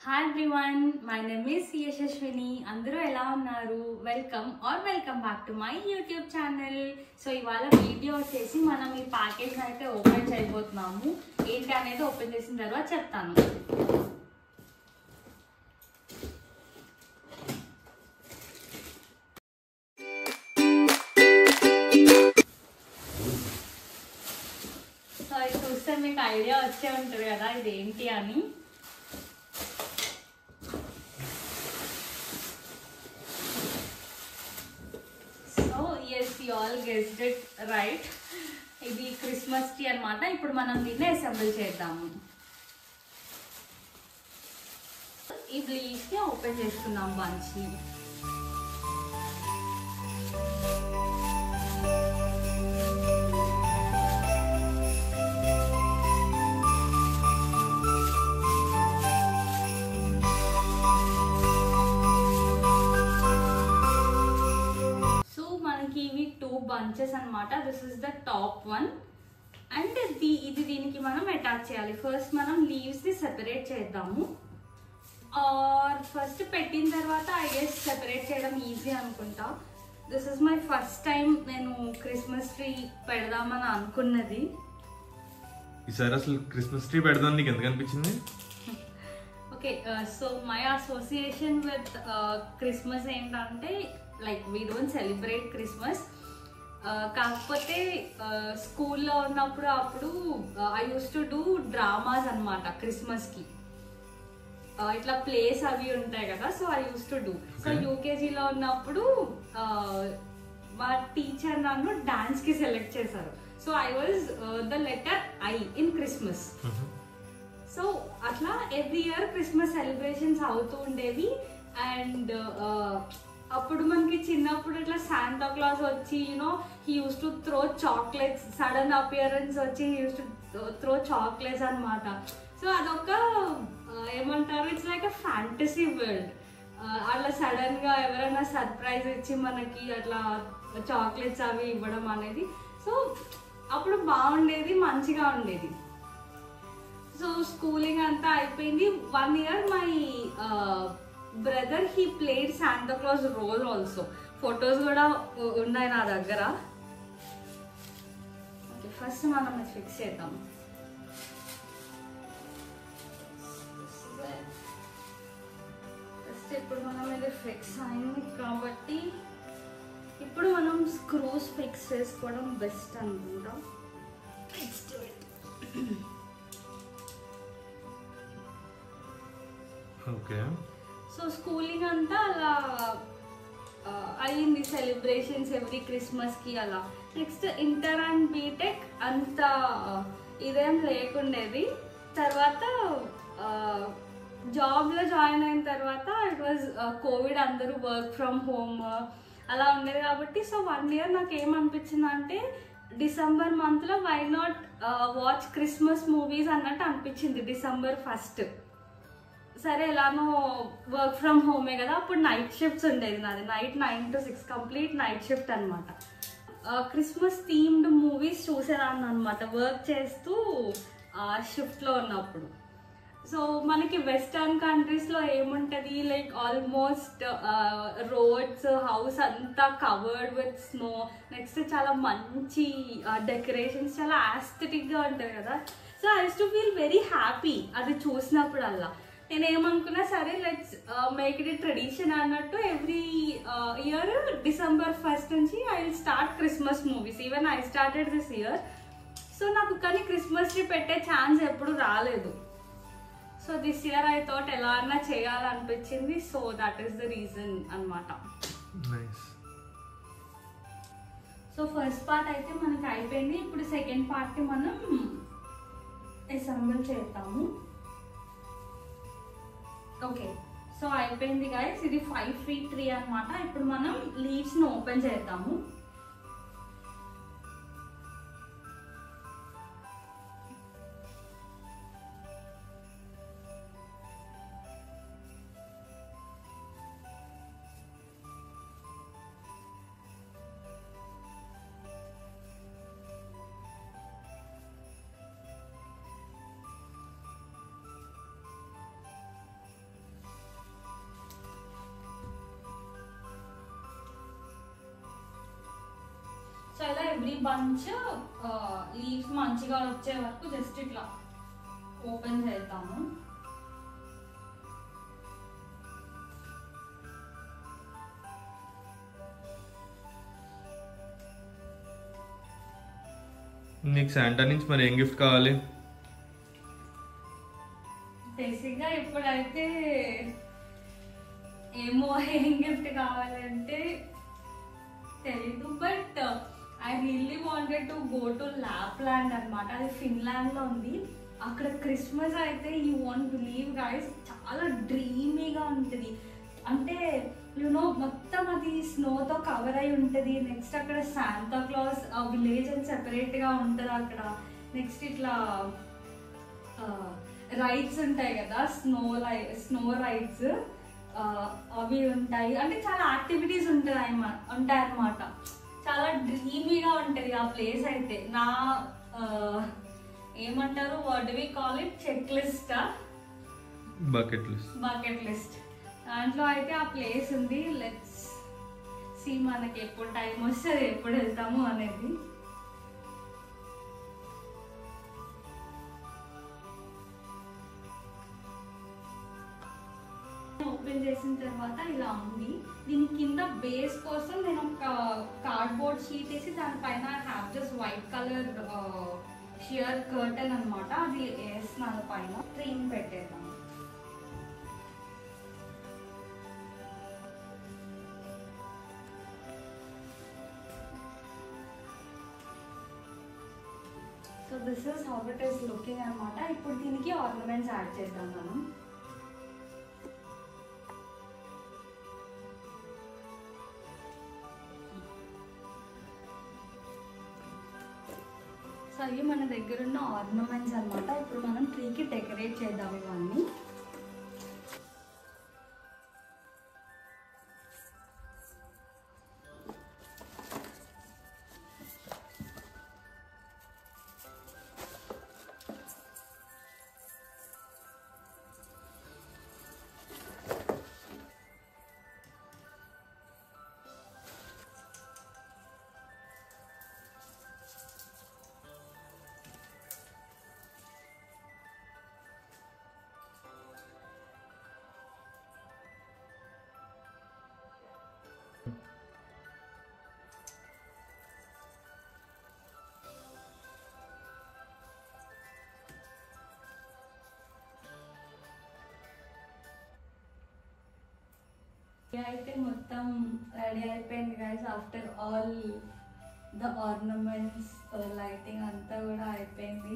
Hi everyone, my name is Yashashwini. Andaru ela unnaru? Welcome back to my YouTube channel. So ivala video vachesi manam ee package aithe open cheyabothunnamu. Enti anedi open chesin tarvata cheptanu. So ఇది చూస్తే మీకు idea వచ్చే ఉంటుంది కదా ఇది ఏంటి అని. Yes, you all guessed it right. ఇది క్రిస్మస్ ట్రీ అన్నమాట. ఇప్పుడు మనం దీన్ని అసెంబుల్ చేద్దాము. ఈ లీవ్స్ ని ఓపెన్ చేసుకుందాం బంచ్ ని. Bunches అనమాట. This is the top one and ఇది దీనికి మనం అటాచ్ చేయాలి. ఫస్ట్ మనం లీవ్స్ ని సెపరేట్ చేద్దాము. ఆర్ ఫస్ట్ పెట్టిన తర్వాత ఐ గెస్ సెపరేట్ చేయడం ఈజీ అనుకుంటా. This is my first time నేను క్రిస్మస్ ట్రీ పెడదామని అనుకున్నది. ఈసారి అసలు క్రిస్మస్ ట్రీ పెడదాం నీకు ఎందుకు అనిపించింది? Okay, so my association with Christmas ఏంటంటే like we don't celebrate Christmas. కాకపోతే స్కూల్లో ఉన్నప్పుడు అప్పుడు I use to do dramas అనమాట క్రిస్మస్కి. ఇట్లా ప్లేస్ అవి ఉంటాయి కదా, so I use to do. So యూకేజీలో ఉన్నప్పుడు మా టీచర్ నన్ను డాన్స్కి సెలెక్ట్ చేశారు. So I was the letter I in Christmas. So అట్లా ఎవ్రీ ఇయర్ క్రిస్మస్ సెలబ్రేషన్స్ అవుతూ ఉండేవి. అండ్ అప్పుడు మనకి చిన్నప్పుడు ఇట్లా శాంతా క్లాస్ వచ్చి you know he use to throw chocolates, sudden appearance వచ్చి he use to throw chocolates అనమాట. సో అదొక ఏమంటారు, it's like a fantasy world. అట్లా సడన్ గా ఎవరైనా సర్ప్రైజ్ ఇచ్చి మనకి అట్లా చాక్లెట్స్ అవి ఇవ్వడం అనేది, సో అప్పుడు బాగుండేది, మంచిగా ఉండేది. సో స్కూలింగ్ అంతా అయిపోయింది. 1 year my brother he played Santa Claus role also. Photos కూడా ఉన్నాయి నా దగ్గర. ఓకే, ఫస్ట్ మనం ఇది ఫిక్స్ చేద్దాం. ఫస్ట్ ఇప్పుడు మనం ఇది ఫిక్స్ అయింది కాబట్టి ఇప్పుడు మనం స్క్రూస్ ఫిక్స్ చేసుకోవడం బెస్ట్ అనుకుంటా. ఓకే, సో స్కూలింగ్ అంతా అలా అయ్యింది, సెలబ్రేషన్స్ ఎవ్రీ క్రిస్మస్కి అలా. నెక్స్ట్ ఇంటర్ అండ్ బీటెక్ అంత ఇదేం లేకుండేది. తర్వాత జాబ్లో జాయిన్ అయిన తర్వాత ఇట్ వాజ్ కోవిడ్, అందరూ వర్క్ ఫ్రమ్ హోమ్ అలా ఉండేది కాబట్టి. సో 1 year నాకు ఏమనిపించింది అంటే డిసెంబర్ మంత్లో why not watch Christmas movies అన్నట్టు అనిపించింది. December 1st సరే ఎలానో వర్క్ ఫ్రమ్ హోమే కదా, అప్పుడు నైట్ షిఫ్ట్స్ ఉండేది నాది. Night 9 to 6 complete night shift అనమాట. క్రిస్మస్ థీమ్డ్ మూవీస్ చూసేదాన్ని అనమాట వర్క్ చేస్తూ షిఫ్ట్లో ఉన్నప్పుడు. సో మనకి వెస్టర్న్ కంట్రీస్లో ఏముంటుంది, లైక్ ఆల్మోస్ట్ రోడ్స్, హౌస్ అంతా కవర్డ్ విత్ స్నో. నెక్స్ట్ చాలా మంచి డెకరేషన్స్, చాలా ఆస్థెటిక్గా ఉంటుంది కదా. So I use to feel very happy అది చూసినప్పుడల్లా. నేను ఏమనుకున్నా సరే లెట్స్ మేక్ ఇట్ ట్రెడిషన్ అన్నట్టు ఎవ్రీ ఇయర్ December 1st నుంచి I will start Christmas movies. Even I started this year. So నాకు కానీ క్రిస్మస్ ట్రీ పెట్టే ఛాన్స్ ఎప్పుడు రాలేదు. So this year I thought ఎలా అన్నా చేయాలనిపించింది. So that is the reason అనమాట. సో ఫస్ట్ పార్ట్ అయితే మనకి అయిపోయింది. ఇప్పుడు సెకండ్ పార్ట్ మనం అసెంబుల్ చేద్దాము. ఓకే, సో అయిపోయింది గైస్. ఇది 5 feet ట్రీ అనమాట. ఇప్పుడు మనం లీవ్స్ ని ఓపెన్ చేద్దాము. ఎవ్రీ బంచ్ లీవ్స్ మంచిగా వచ్చే వరకు జస్ట్ ఇట్లా ఓపెన్ చేద్దాము. నీకు శాంటా నుంచి మరి ఏం గిఫ్ట్ కావాలి? బేసిక్గా ఇప్పుడైతే ఏమో ఏం గిఫ్ట్ కావాలంటే తెలీదు, but I really wanted to go to Lapland అనమాట. అది ఫిన్లాండ్లో ఉంది. అక్కడ క్రిస్మస్ అయితే యూ వాంట్ బిలీవ్ గైస్, చాలా డ్రీమీగా ఉంటుంది. అంటే యూనో మొత్తం అది స్నోతో కవర్ అయి ఉంటుంది. నెక్స్ట్ అక్కడ శాంతా క్లాస్ విలేజ్ అని సెపరేట్గా ఉంటుంది అక్కడ. నెక్స్ట్ ఇట్లా రైడ్స్ ఉంటాయి కదా, స్నో రైడ్స్ అవి ఉంటాయి. అంటే చాలా యాక్టివిటీస్ ఉంటాయి అన్నమాట. చాలా డ్రీమీగా ఉంటుంది ఆ ప్లేస్ అయితే. నా ఏమంటారు, what do we call it, checklist, bucket list. దాంట్లో అయితే ఆ ప్లేస్ ఉంది. లెట్స్ సీ మనకి ఎప్పుడు టైం వస్తుంది, ఎప్పుడు వెళ్తాము అనేది. ఓపెన్ చేసిన తర్వాత ఇలా ఉంది. దీని కింద బేస్ కోసం నేను ఒక కార్డ్బోర్డ్ షీట్ వేసి దానిపైన have just white colour shear curtain అనమాట, అది వేస్తున్నాను పైన. ట్రీని పెట్టేద్దాం. So this is how it is looking అనమాట. ఇప్పుడు దీనికి ఆర్నమెంట్స్ యాడ్ చేద్దాం మనం. సో అవి మన దగ్గర ఉన్న ఆర్నమెంట్స్ అనమాట. ఇప్పుడు మనం ట్రీకి డెకరేట్ చేద్దాం ఇవన్నీ. అయితే మొత్తం రెడీ అయిపోయింది guys. After all the ornaments, lighting అంతా కూడా అయిపోయింది.